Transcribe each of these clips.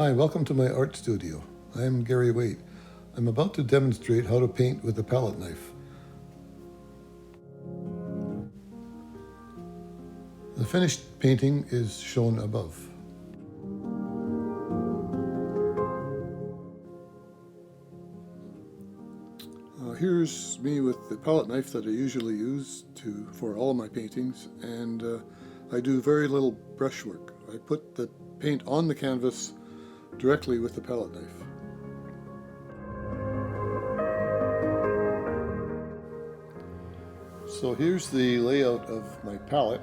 Hi, welcome to my art studio. I am Gary Waite. I'm about to demonstrate how to paint with a palette knife. The finished painting is shown above. Here's me with the palette knife that I usually use for all of my paintings, and I do very little brushwork. I put the paint on the canvas directly with the palette knife. So here's the layout of my palette.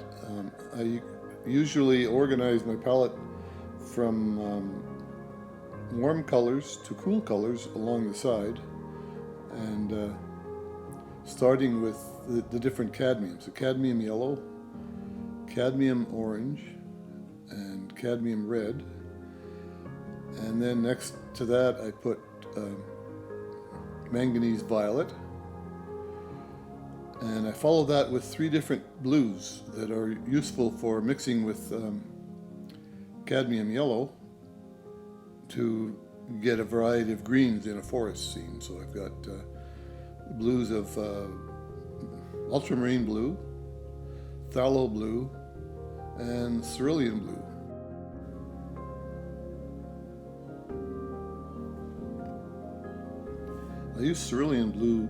I usually organize my palette from warm colors to cool colors along the side, and starting with the different cadmiums. So cadmium yellow, cadmium orange, and cadmium red. And then next to that I put manganese violet. And I follow that with 3 different blues that are useful for mixing with cadmium yellow to get a variety of greens in a forest scene. So I've got blues of ultramarine blue, phthalo blue, and cerulean blue. I use cerulean blue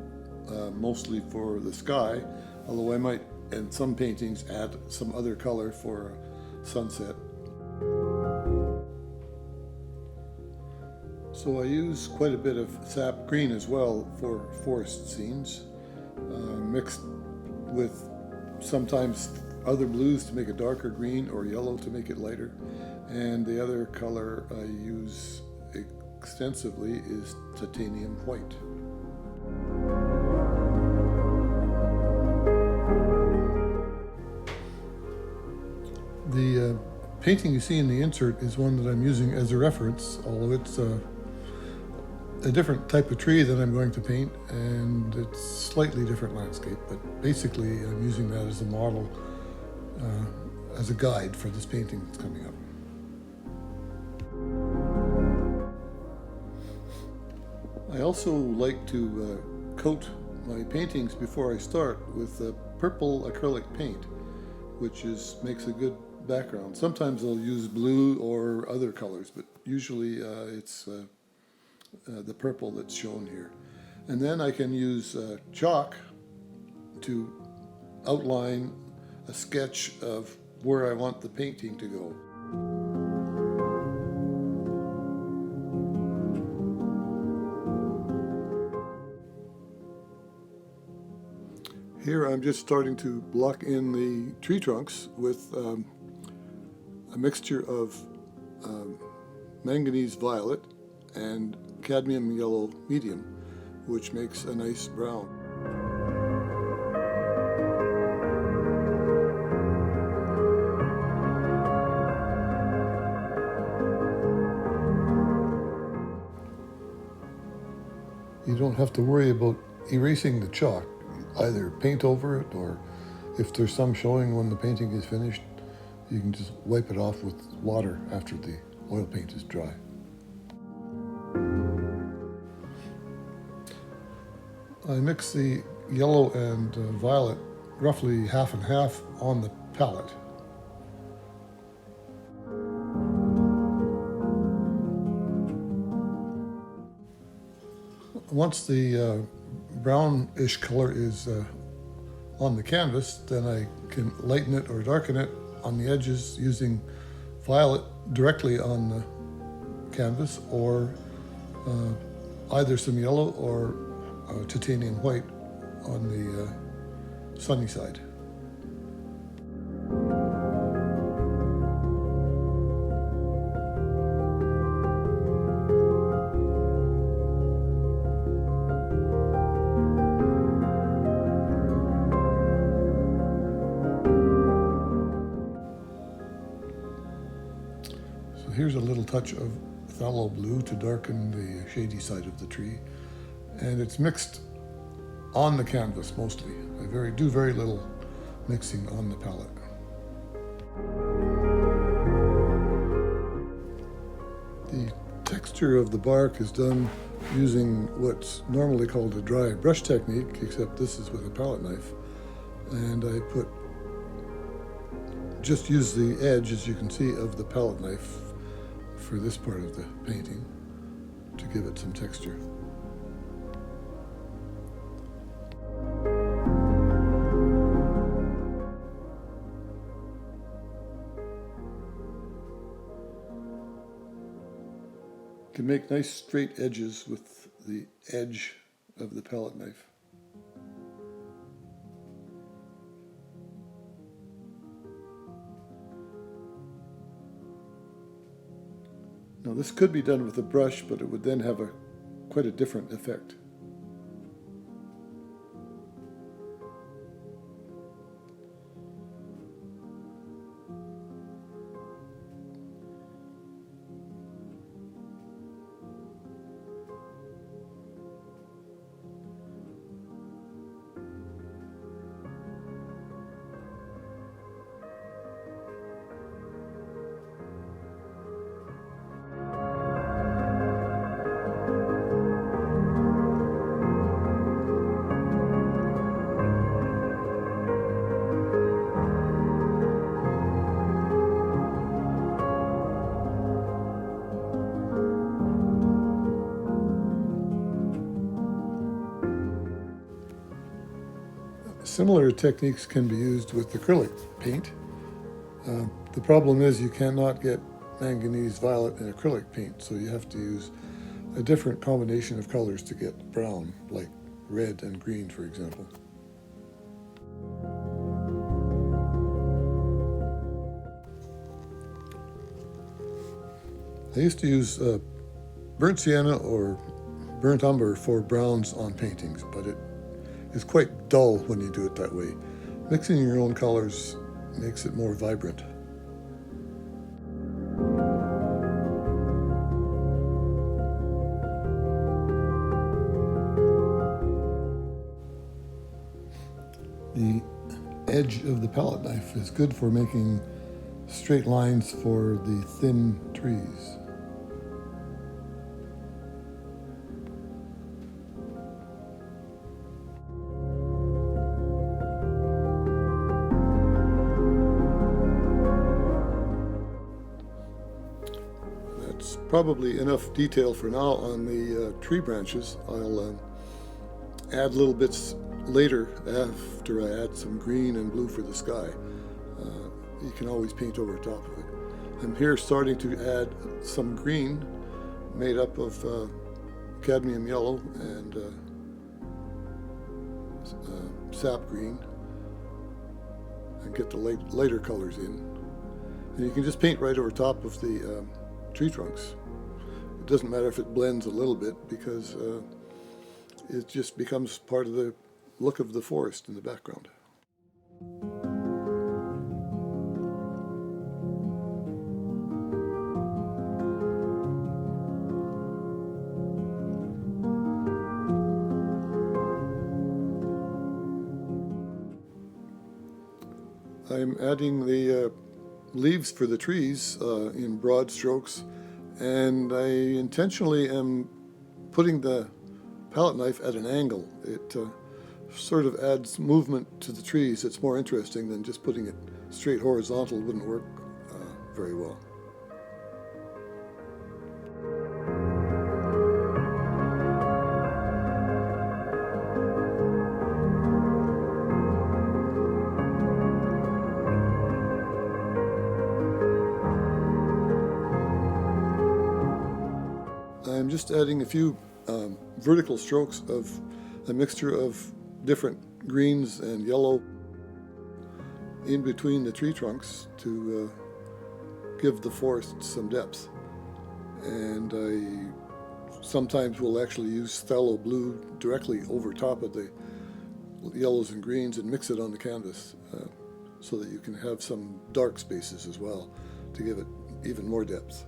mostly for the sky, although I might, in some paintings, add some other color for sunset. So I use quite a bit of sap green as well for forest scenes, mixed with sometimes other blues to make a darker green or yellow to make it lighter. And the other color I use extensively is titanium white. The painting you see in the insert is one that I'm using as a reference, although it's a different type of tree that I'm going to paint, and it's slightly different landscape, but basically I'm using that as a model, as a guide for this painting that's coming up. I also like to coat my paintings before I start with purple acrylic paint, which makes a good background. Sometimes I'll use blue or other colors, but usually it's the purple that's shown here. And then I can use chalk to outline a sketch of where I want the painting to go. Here I'm just starting to block in the tree trunks with a mixture of manganese violet and cadmium yellow medium, which makes a nice brown. You don't have to worry about erasing the chalk. Either paint over it, or if there's some showing when the painting is finished, you can just wipe it off with water after the oil paint is dry. I mix the yellow and violet roughly half and half on the palette. Once the brownish color is on the canvas, then I can lighten it or darken it on the edges using violet directly on the canvas, or either some yellow or titanium white on the sunny side. Here's a little touch of phthalo blue to darken the shady side of the tree, and it's mixed on the canvas mostly. I do very little mixing on the palette. The texture of the bark is done using what's normally called a dry brush technique, except this is with a palette knife. And I just use the edge, as you can see, of the palette knife for this part of the painting to give it some texture. You can make nice straight edges with the edge of the palette knife. Now this could be done with a brush, but it would then have quite a different effect. Similar techniques can be used with acrylic paint. The problem is you cannot get manganese violet in acrylic paint, so you have to use a different combination of colors to get brown, like red and green, for example. I used to use burnt sienna or burnt umber for browns on paintings, but it is quite dull when you do it that way. Mixing your own colors makes it more vibrant. The edge of the palette knife is good for making straight lines for the thin trees. That's probably enough detail for now on the tree branches. I'll add little bits later after I add some green and blue for the sky. You can always paint over top of it. I'm here starting to add some green made up of cadmium yellow and sap green, and get the lighter colors in. And you can just paint right over top of the tree trunks. It doesn't matter if it blends a little bit, because it just becomes part of the look of the forest in the background. I'm adding the leaves for the trees in broad strokes, and I intentionally am putting the palette knife at an angle. It sort of adds movement to the trees. It's more interesting than just putting it straight horizontal. Wouldn't work very well. I'm just adding a few vertical strokes of a mixture of different greens and yellow in between the tree trunks to give the forest some depth. And I sometimes will actually use phthalo blue directly over top of the yellows and greens and mix it on the canvas so that you can have some dark spaces as well to give it even more depth.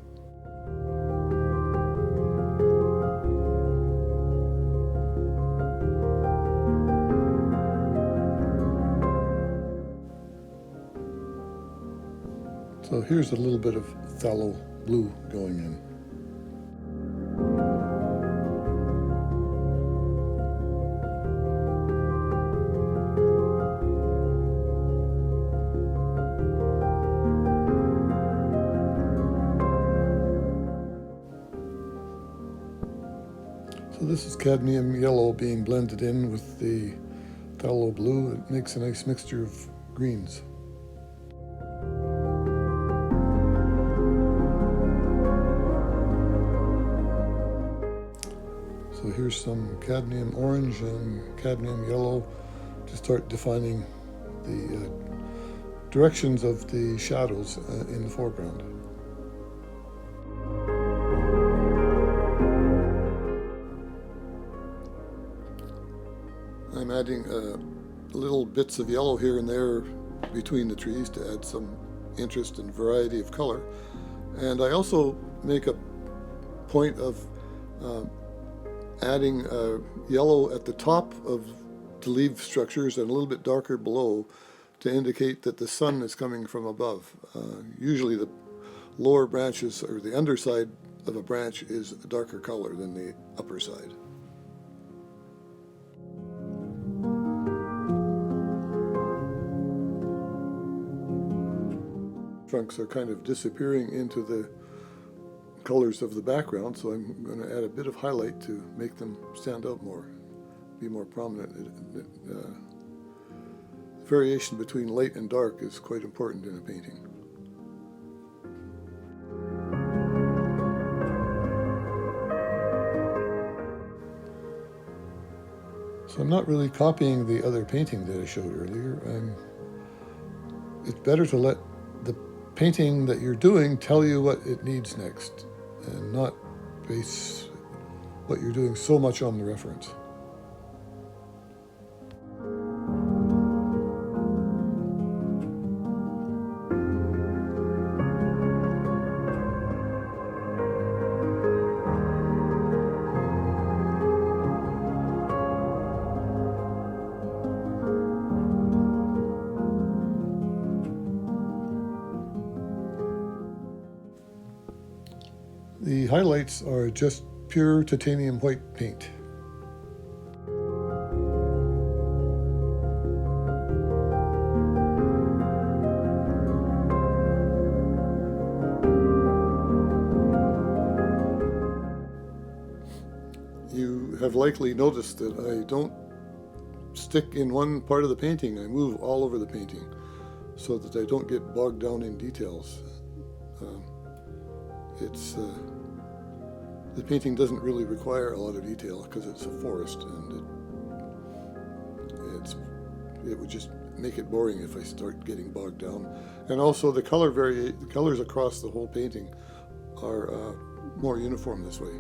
So here's a little bit of phthalo blue going in. So this is cadmium yellow being blended in with the phthalo blue. It makes a nice mixture of greens. So here's some cadmium orange and cadmium yellow to start defining the directions of the shadows in the foreground. I'm adding little bits of yellow here and there between the trees to add some interest and variety of color. And I also make a point of adding yellow at the top of the leaf structures and a little bit darker below to indicate that the sun is coming from above. Usually the lower branches or the underside of a branch is a darker color than the upper side. Trunks are kind of disappearing into the colors of the background, so I'm going to add a bit of highlight to make them stand out more, be more prominent. Variation between light and dark is quite important in a painting. So I'm not really copying the other painting that I showed earlier. It's better to let the painting that you're doing tell you what it needs next and not base what you're doing so much on the reference. The highlights are just pure titanium white paint. You have likely noticed that I don't stick in one part of the painting. I move all over the painting so that I don't get bogged down in details. The painting doesn't really require a lot of detail because it's a forest, and it would just make it boring if I start getting bogged down. And also the colors across the whole painting are more uniform this way.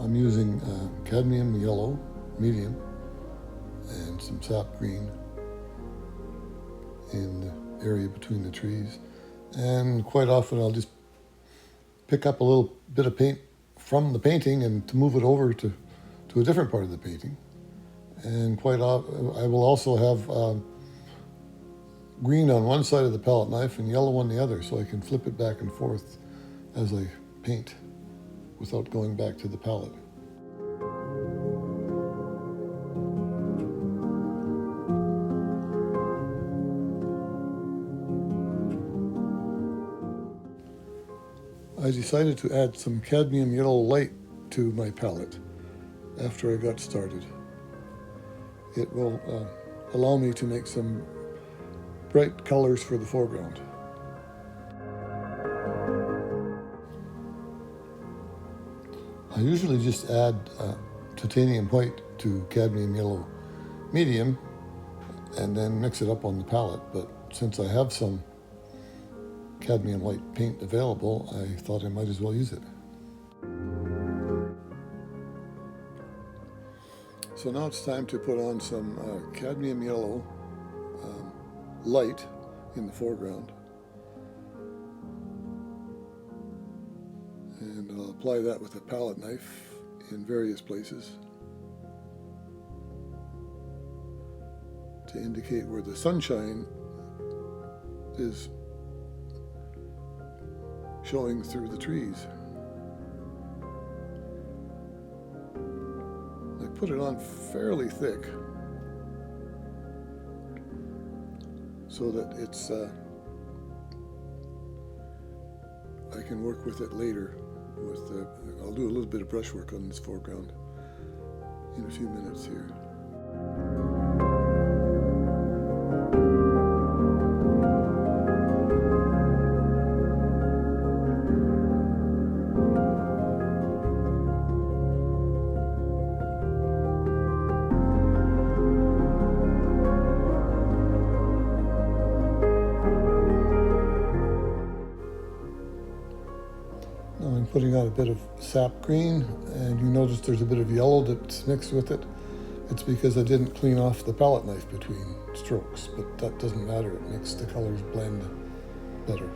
I'm using cadmium yellow, medium, and some sap green in the area between the trees. And quite often I'll just pick up a little bit of paint from the painting and to move it over to a different part of the painting. And quite often I will also have green on one side of the palette knife and yellow on the other, so I can flip it back and forth as I paint without going back to the palette. I decided to add some cadmium yellow light to my palette after I got started. It will allow me to make some bright colors for the foreground. I usually just add titanium white to cadmium yellow medium and then mix it up on the palette, but since I have some cadmium light paint available, I thought I might as well use it. So now it's time to put on some cadmium yellow light in the foreground. And I'll apply that with a palette knife in various places. to indicate where the sunshine is showing through the trees. I put it on fairly thick so that it's I can work with it later. I'll do a little bit of brushwork on this foreground in a few minutes here. Now I'm putting on a bit of sap green, and you notice there's a bit of yellow that's mixed with it. It's because I didn't clean off the palette knife between strokes, but that doesn't matter. It makes the colors blend better.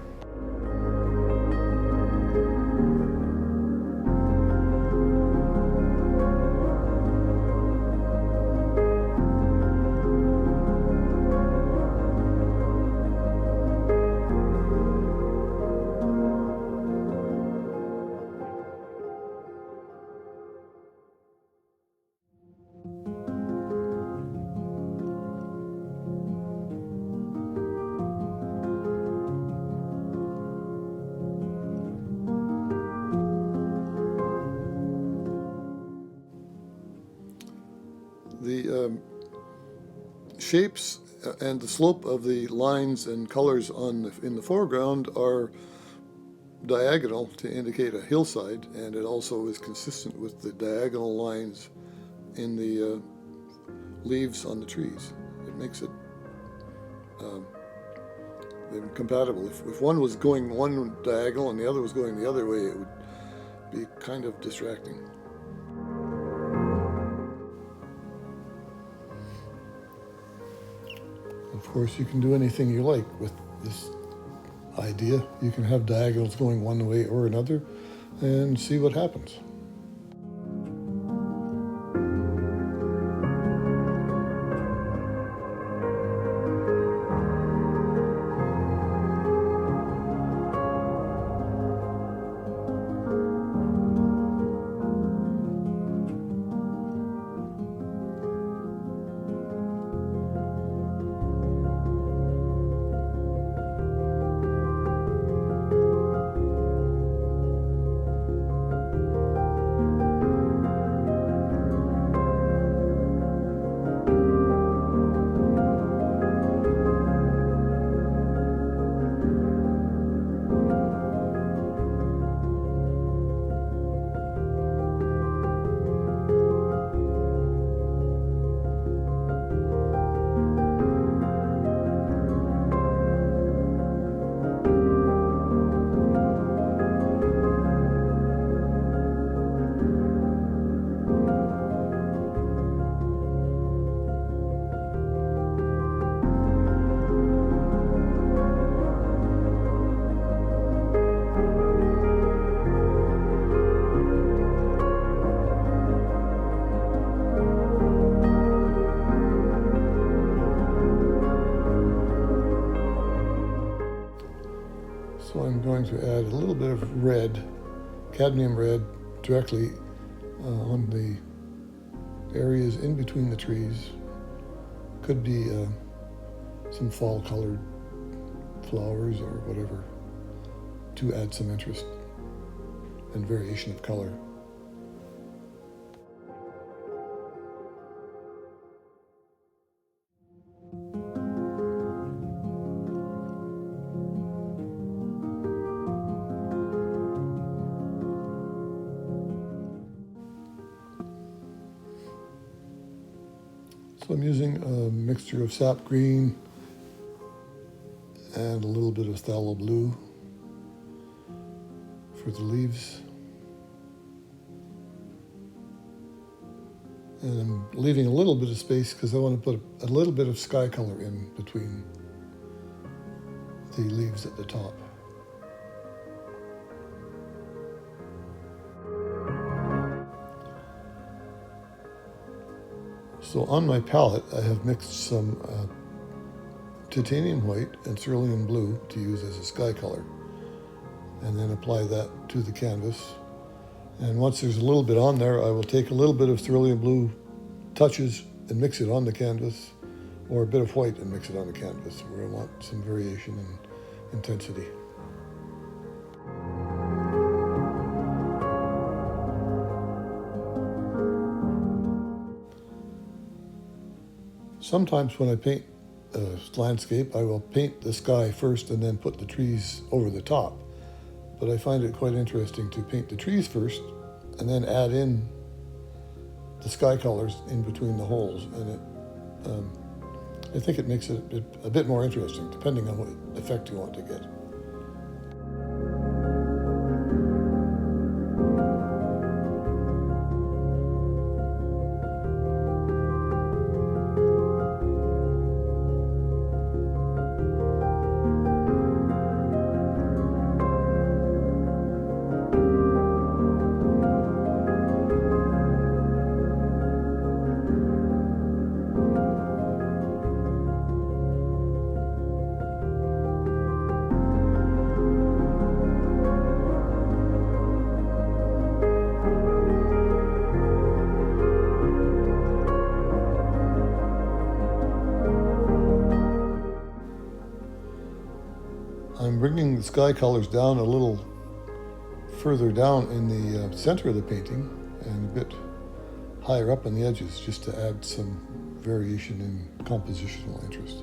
The shapes and the slope of the lines and colors in the foreground are diagonal to indicate a hillside, and it also is consistent with the diagonal lines in the leaves on the trees. It makes it compatible. If one was going one diagonal and the other was going the other way, it would be kind of distracting. Of course, you can do anything you like with this idea. You can have diagonals going one way or another and see what happens. So I'm going to add a little bit of red, cadmium red, directly on the areas in between the trees. Could be some fall colored flowers or whatever, to add some interest and variation of color. So I'm using a mixture of sap green and a little bit of phthalo blue for the leaves. And I'm leaving a little bit of space because I want to put a little bit of sky color in between the leaves at the top. So on my palette, I have mixed some titanium white and cerulean blue to use as a sky color, and then apply that to the canvas. And once there's a little bit on there, I will take a little bit of cerulean blue touches and mix it on the canvas, or a bit of white and mix it on the canvas where I want some variation and intensity. Sometimes when I paint a landscape, I will paint the sky first and then put the trees over the top. But I find it quite interesting to paint the trees first and then add in the sky colors in between the holes, and I think it makes it a bit more interesting depending on what effect you want to get. I'm bringing the sky colors down a little further down in the center of the painting and a bit higher up on the edges, just to add some variation in compositional interest.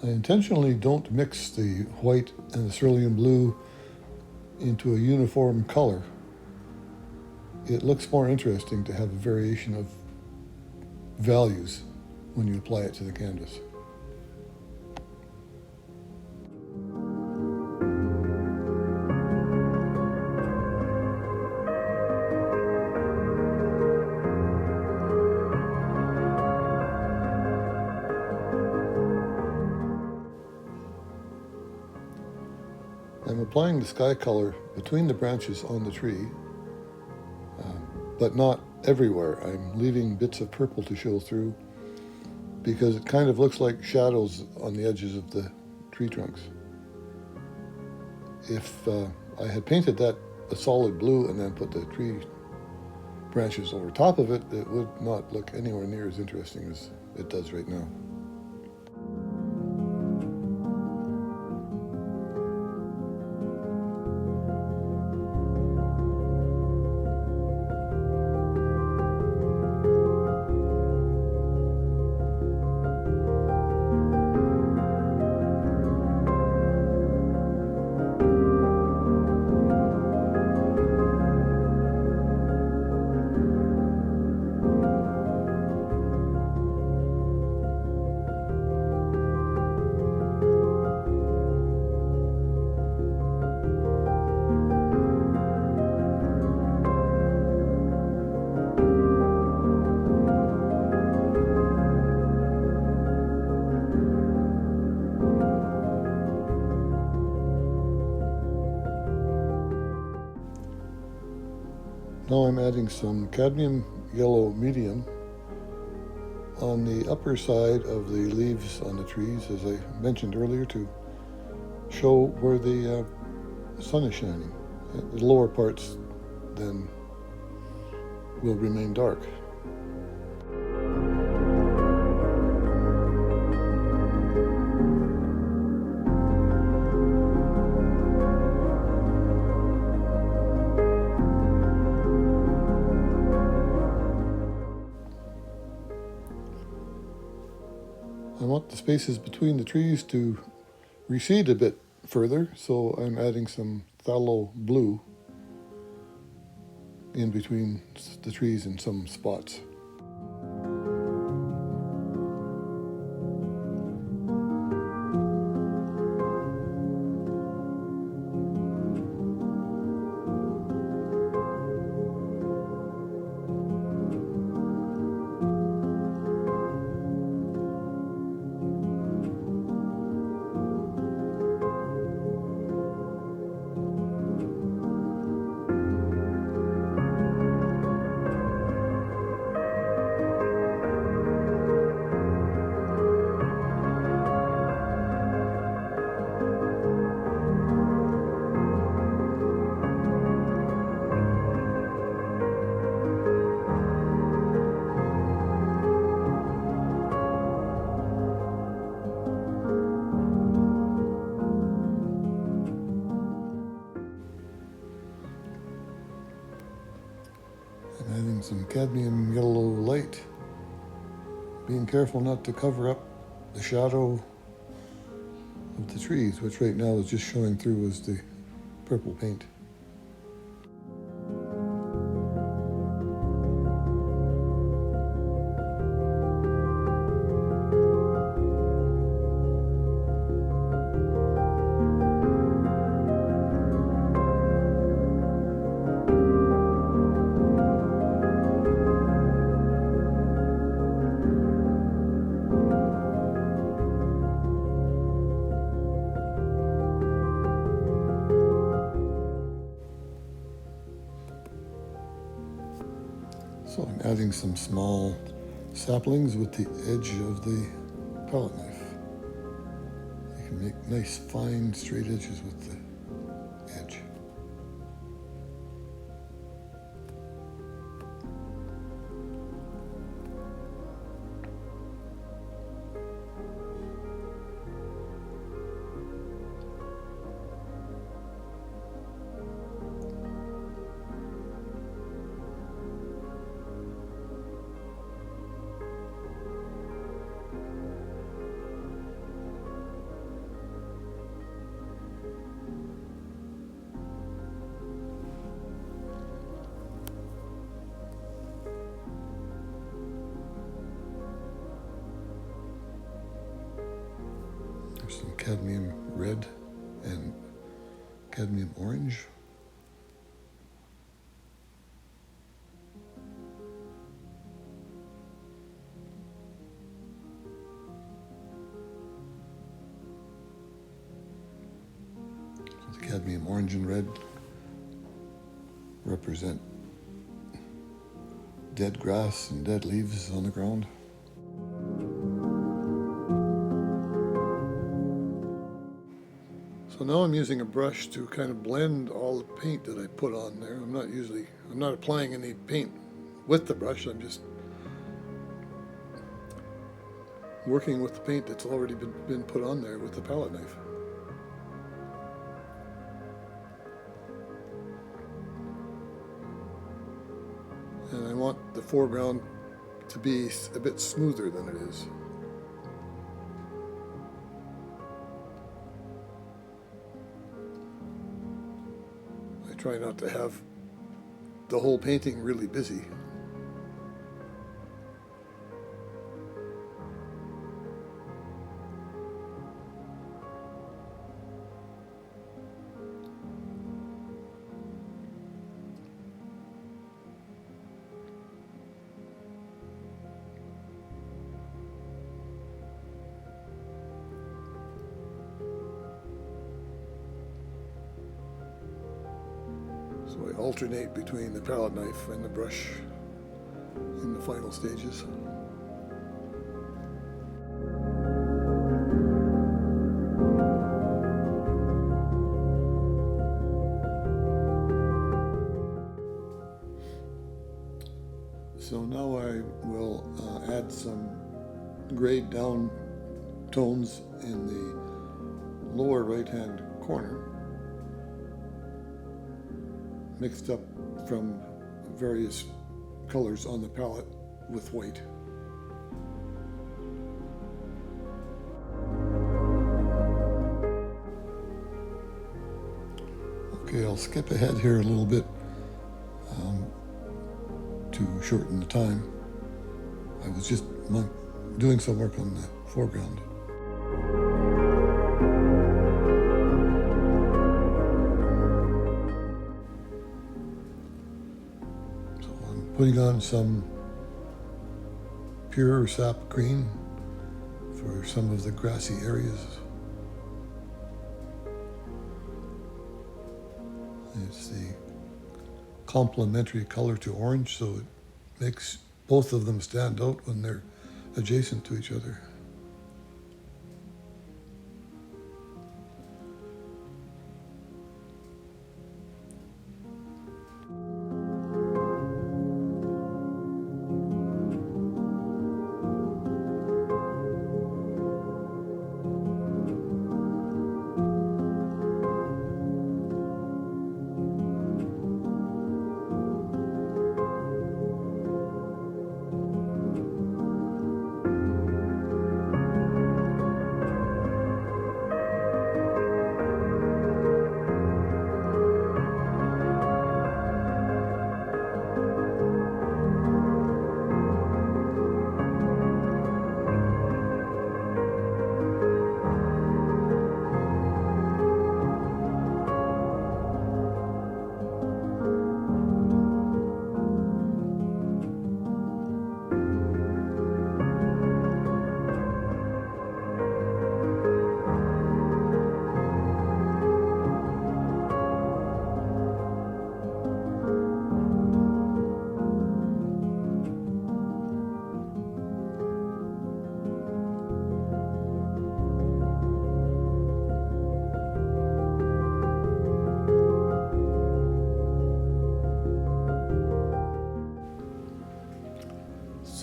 I intentionally don't mix the white and the cerulean blue into a uniform color. It looks more interesting to have a variation of values when you apply it to the canvas. I'm applying the sky color between the branches on the tree, but not everywhere. I'm leaving bits of purple to show through because it kind of looks like shadows on the edges of the tree trunks. If I had painted that a solid blue and then put the tree branches over top of it, it would not look anywhere near as interesting as it does right now. Now I'm adding some cadmium yellow medium on the upper side of the leaves on the trees, as I mentioned earlier, to show where the sun is shining. The lower parts then will remain dark. I want the spaces between the trees to recede a bit further, so I'm adding some phthalo blue in between the trees in some spots. Using some cadmium yellow light, being careful not to cover up the shadow of the trees, which right now is just showing through as the purple paint. So I'm adding some small saplings with the edge of the palette knife. You can make nice fine straight edges with the edge. There's some cadmium red and cadmium orange. So the cadmium orange and red represent dead grass and dead leaves on the ground. So now I'm using a brush to kind of blend all the paint that I put on there. I'm not applying any paint with the brush. I'm just working with the paint that's already been put on there with the palette knife. And I want the foreground to be a bit smoother than it is. Try not to have the whole painting really busy. So I alternate between the palette knife and the brush in the final stages. So now I will add some grayed down tones in the lower right hand corner, mixed up from various colors on the palette with white. Okay, I'll skip ahead here a little bit to shorten the time. I was just doing some work on the foreground. Putting on some pure sap green for some of the grassy areas. It's the complementary color to orange, so it makes both of them stand out when they're adjacent to each other.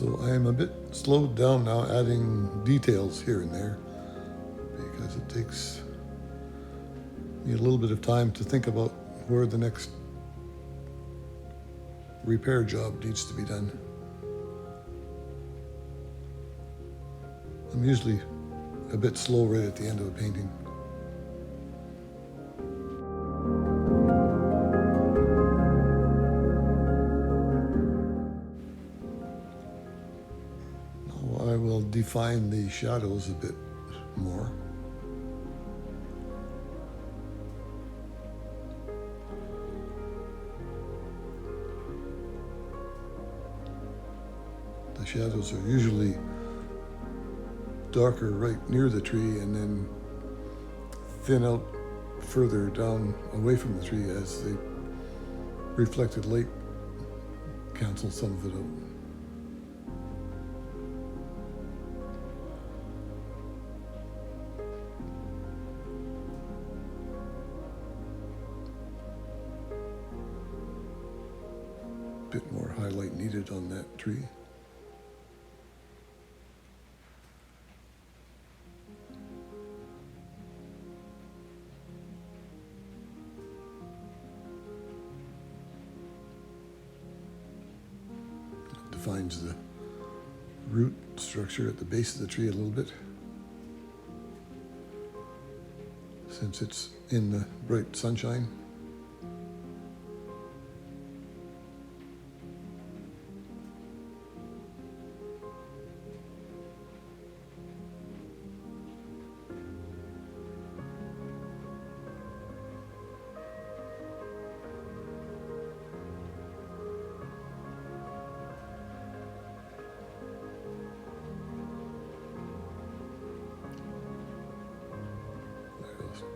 So I am a bit slowed down now adding details here and there because it takes me a little bit of time to think about where the next repair job needs to be done. I'm usually a bit slow right at the end of a painting. Now I will define the shadows a bit more. The shadows are usually darker right near the tree and then thin out further down away from the tree as the reflected light cancels some of it out. Bit more highlight needed on that tree. Defines the root structure at the base of the tree a little bit, since it's in the bright sunshine.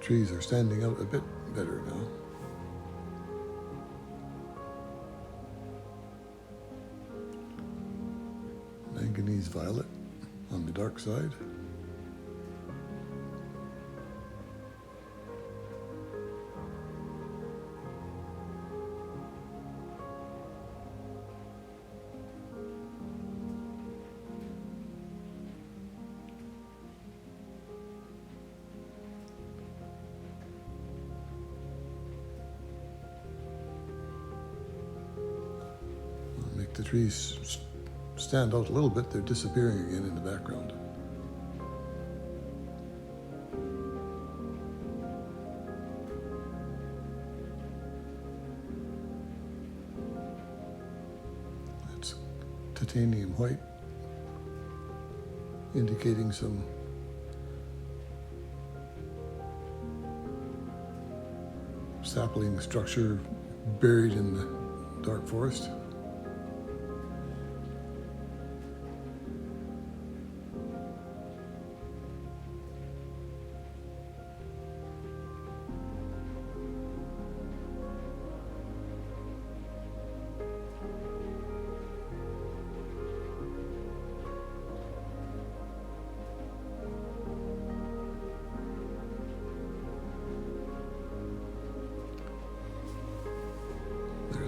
Trees are standing out a bit better now. Manganese violet on the dark side. Make the trees stand out a little bit. They're disappearing again in the background. It's titanium white, indicating some sapling structure buried in the dark forest.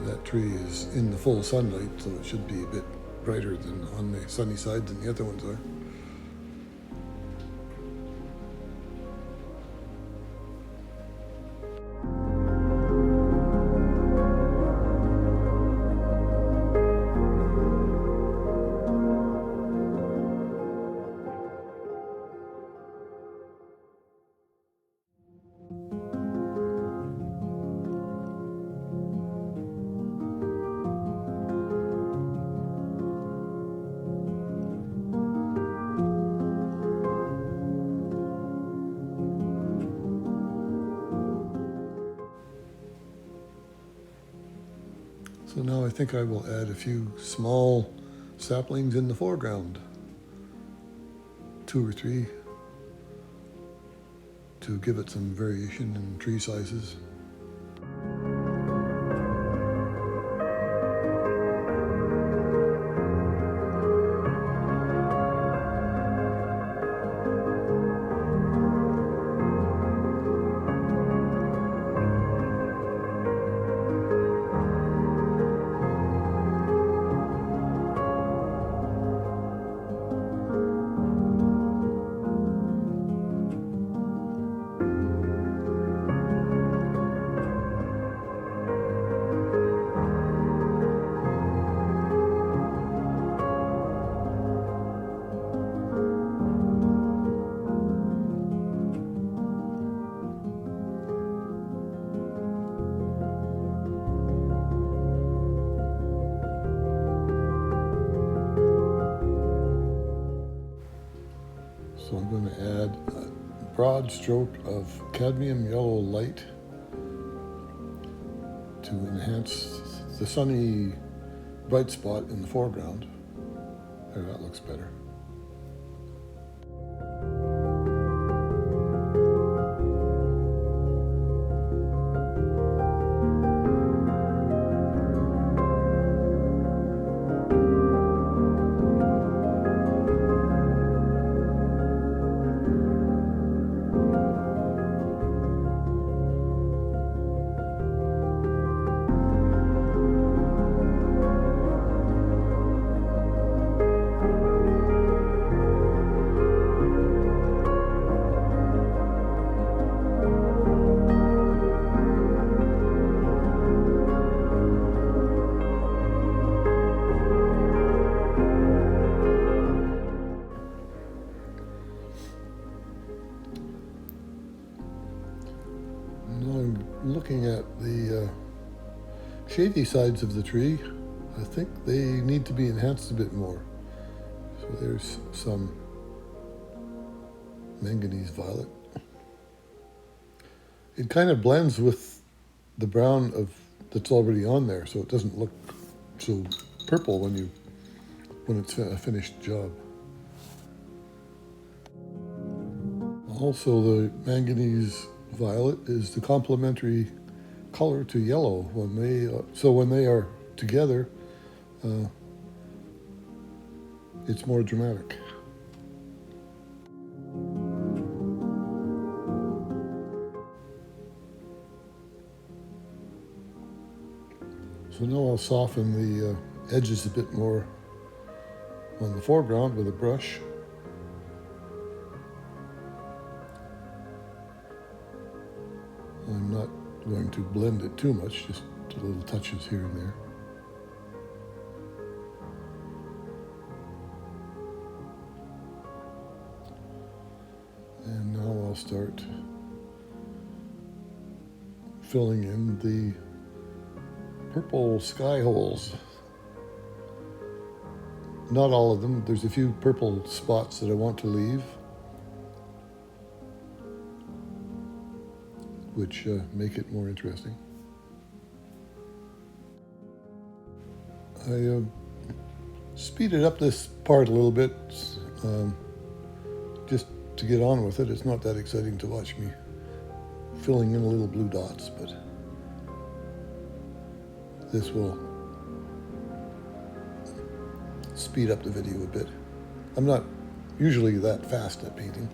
That tree is in the full sunlight, so it should be a bit brighter than on the sunny side than the other ones are. So now I think I will add a few small saplings in the foreground, 2 or 3, to give it some variation in tree sizes. So I'm going to add a broad stroke of cadmium yellow light to enhance the sunny bright spot in the foreground. There, that looks better. Looking at the shady sides of the tree, I think they need to be enhanced a bit more. So there's some manganese violet. It kind of blends with the brown that's already on there, so it doesn't look so purple when it's a finished job. Also, the manganese violet is the complementary color to yellow when they are together. It's more dramatic. So now I'll soften the edges a bit more on the foreground with a brush. I'm not going to blend it too much, just little touches here and there. And now I'll start filling in the purple sky holes. Not all of them. There's a few purple spots that I want to leave, which make it more interesting. I speeded up this part a little bit just to get on with it. It's not that exciting to watch me filling in little blue dots, but this will speed up the video a bit. I'm not usually that fast at painting.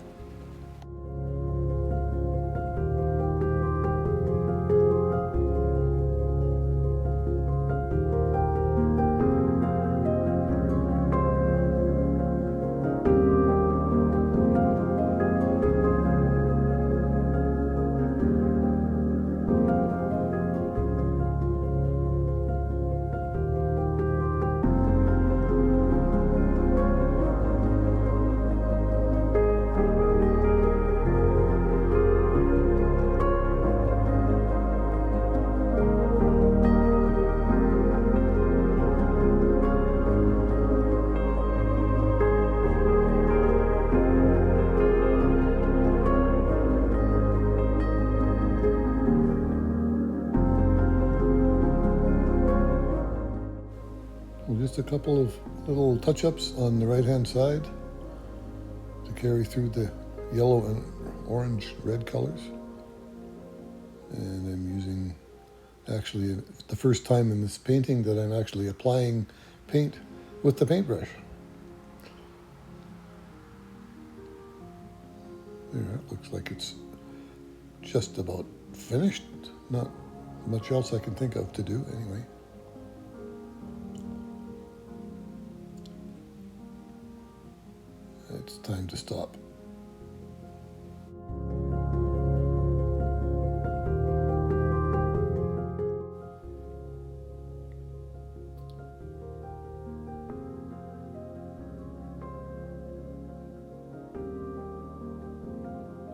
Just a couple of little touch-ups on the right-hand side to carry through the yellow and orange red colors. And I'm using, actually, the first time in this painting that I'm actually applying paint with the paintbrush. There, it looks like it's just about finished. Not much else I can think of to do anyway. It's time to stop.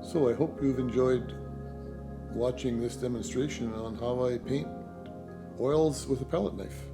So I hope you've enjoyed watching this demonstration on how I paint oils with a palette knife.